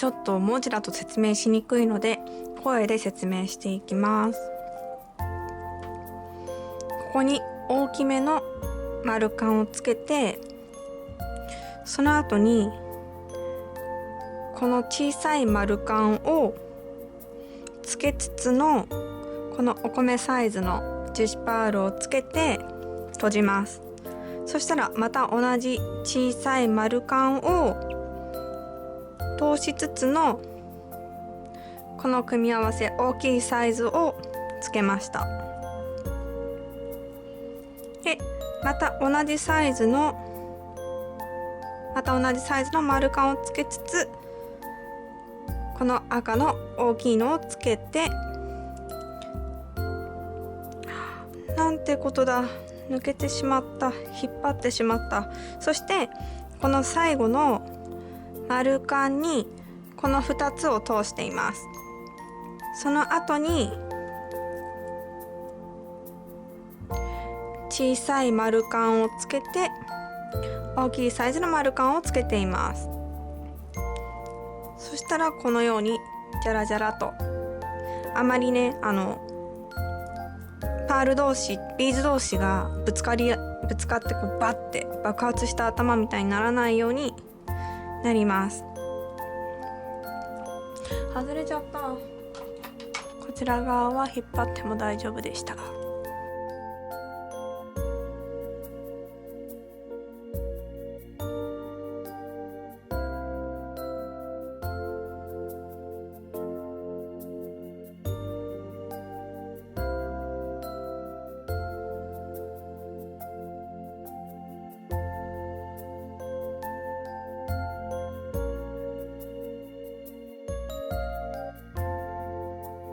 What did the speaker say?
ちょっと文字だと説明しにくいので声で説明していきます。ここに大きめの丸カンをつけて、その後にこの小さい丸カンをつけつつのこのお米サイズの樹脂パールをつけて閉じます。そしたらまた同じ小さい丸カンを通しつつのこの組み合わせ大きいサイズをつけました。でまた同じサイズの丸カンをつけつつ、この赤の大きいのをつけて、なんてことだ、抜けてしまった、引っ張ってしまった。そしてこの最後の丸カンにこの2つを通しています。その後に小さい丸カンをつけて、大きいサイズの丸カンをつけています。そしたらこのようにジャラジャラと、あまりねパール同士、ビーズ同士がぶつかってこうバッて爆発した頭みたいにならないようになります。外れちゃった。こちら側は引っ張っても大丈夫でした。